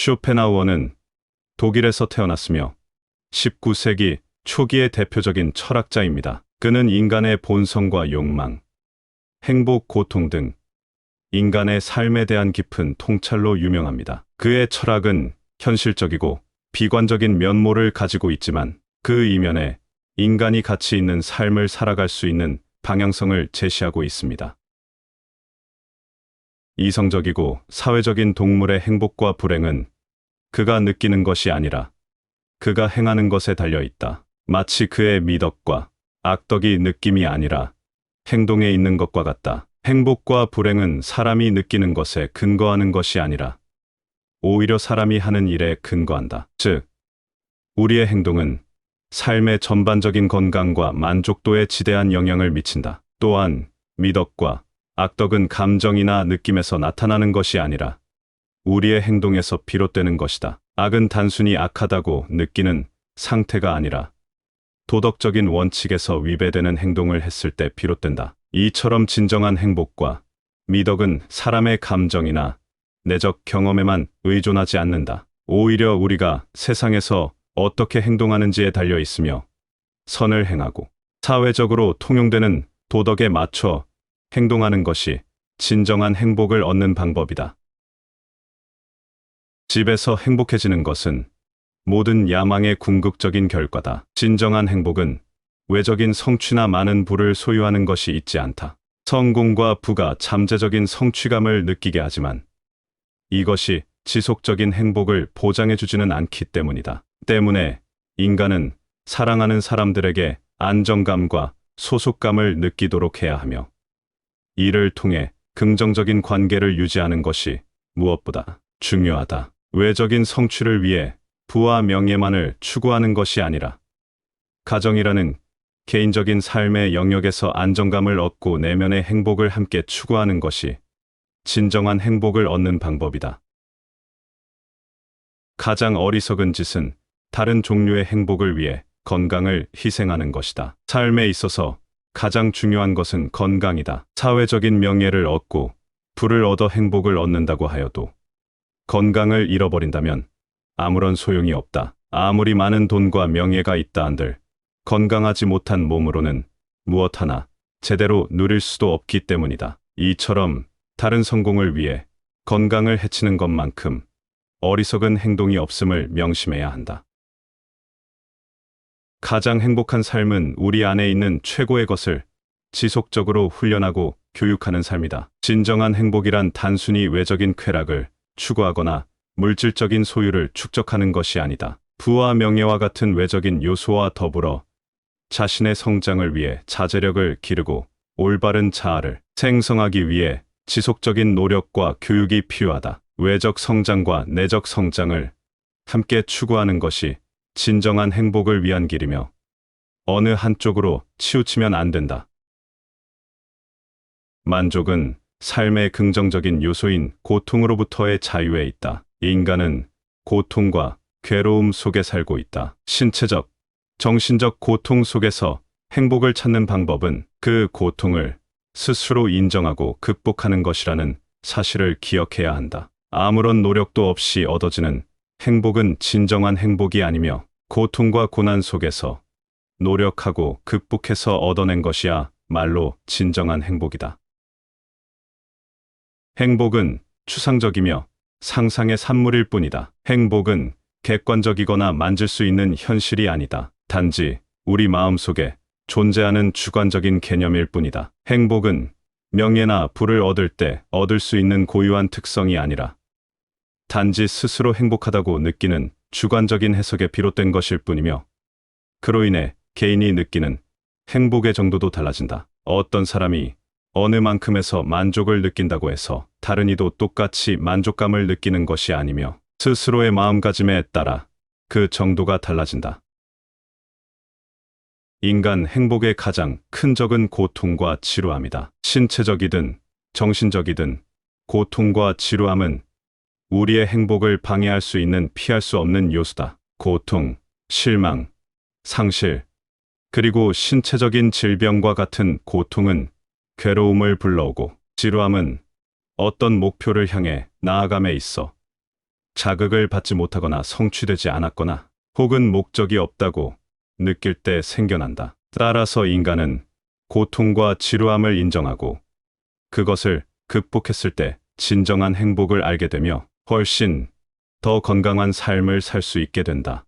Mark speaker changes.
Speaker 1: 쇼펜하우어는 독일에서 태어났으며 19세기 초기의 대표적인 철학자입니다. 그는 인간의 본성과 욕망, 행복, 고통 등 인간의 삶에 대한 깊은 통찰로 유명합니다. 그의 철학은 현실적이고 비관적인 면모를 가지고 있지만 그 이면에 인간이 가치 있는 삶을 살아갈 수 있는 방향성을 제시하고 있습니다. 이성적이고 사회적인 동물의 행복과 불행은 그가 느끼는 것이 아니라 그가 행하는 것에 달려 있다. 마치 그의 미덕과 악덕이 느낌이 아니라 행동에 있는 것과 같다. 행복과 불행은 사람이 느끼는 것에 근거하는 것이 아니라 오히려 사람이 하는 일에 근거한다. 즉, 우리의 행동은 삶의 전반적인 건강과 만족도에 지대한 영향을 미친다. 또한 미덕과 악덕은 감정이나 느낌에서 나타나는 것이 아니라 우리의 행동에서 비롯되는 것이다. 악은 단순히 악하다고 느끼는 상태가 아니라 도덕적인 원칙에서 위배되는 행동을 했을 때 비롯된다. 이처럼 진정한 행복과 미덕은 사람의 감정이나 내적 경험에만 의존하지 않는다. 오히려 우리가 세상에서 어떻게 행동하는지에 달려 있으며 선을 행하고 사회적으로 통용되는 도덕에 맞춰 행동하는 것이 진정한 행복을 얻는 방법이다. 집에서 행복해지는 것은 모든 야망의 궁극적인 결과다. 진정한 행복은 외적인 성취나 많은 부를 소유하는 것이 있지 않다. 성공과 부가 잠재적인 성취감을 느끼게 하지만 이것이 지속적인 행복을 보장해주지는 않기 때문이다. 때문에 인간은 사랑하는 사람들에게 안정감과 소속감을 느끼도록 해야 하며 이를 통해 긍정적인 관계를 유지하는 것이 무엇보다 중요하다. 외적인 성취를 위해 부와 명예만을 추구하는 것이 아니라 가정이라는 개인적인 삶의 영역에서 안정감을 얻고 내면의 행복을 함께 추구하는 것이 진정한 행복을 얻는 방법이다. 가장 어리석은 짓은 다른 종류의 행복을 위해 건강을 희생하는 것이다. 삶에 있어서 가장 중요한 것은 건강이다. 사회적인 명예를 얻고 부를 얻어 행복을 얻는다고 하여도 건강을 잃어버린다면 아무런 소용이 없다. 아무리 많은 돈과 명예가 있다 한들 건강하지 못한 몸으로는 무엇 하나 제대로 누릴 수도 없기 때문이다. 이처럼 다른 성공을 위해 건강을 해치는 것만큼 어리석은 행동이 없음을 명심해야 한다. 가장 행복한 삶은 우리 안에 있는 최고의 것을 지속적으로 훈련하고 교육하는 삶이다. 진정한 행복이란 단순히 외적인 쾌락을 추구하거나 물질적인 소유를 축적하는 것이 아니다. 부와 명예와 같은 외적인 요소와 더불어 자신의 성장을 위해 자제력을 기르고 올바른 자아를 생성하기 위해 지속적인 노력과 교육이 필요하다. 외적 성장과 내적 성장을 함께 추구하는 것이 진정한 행복을 위한 길이며 어느 한쪽으로 치우치면 안 된다. 만족은 삶의 긍정적인 요소인 고통으로부터의 자유에 있다. 인간은 고통과 괴로움 속에 살고 있다. 신체적, 정신적 고통 속에서 행복을 찾는 방법은 그 고통을 스스로 인정하고 극복하는 것이라는 사실을 기억해야 한다. 아무런 노력도 없이 얻어지는 행복은 진정한 행복이 아니며 고통과 고난 속에서 노력하고 극복해서 얻어낸 것이야 말로 진정한 행복이다. 행복은 추상적이며 상상의 산물일 뿐이다. 행복은 객관적이거나 만질 수 있는 현실이 아니다. 단지 우리 마음속에 존재하는 주관적인 개념일 뿐이다. 행복은 명예나 부를 얻을 때 얻을 수 있는 고유한 특성이 아니라 단지 스스로 행복하다고 느끼는 주관적인 해석에 비롯된 것일 뿐이며 그로 인해 개인이 느끼는 행복의 정도도 달라진다. 어떤 사람이 어느 만큼에서 만족을 느낀다고 해서 다른 이도 똑같이 만족감을 느끼는 것이 아니며 스스로의 마음가짐에 따라 그 정도가 달라진다. 인간 행복의 가장 큰 적은 고통과 지루함이다. 신체적이든 정신적이든 고통과 지루함은 우리의 행복을 방해할 수 있는 피할 수 없는 요소다. 고통, 실망, 상실, 그리고 신체적인 질병과 같은 고통은 괴로움을 불러오고 지루함은 어떤 목표를 향해 나아감에 있어 자극을 받지 못하거나 성취되지 않았거나 혹은 목적이 없다고 느낄 때 생겨난다. 따라서 인간은 고통과 지루함을 인정하고 그것을 극복했을 때 진정한 행복을 알게 되며 훨씬 더 건강한 삶을 살 수 있게 된다.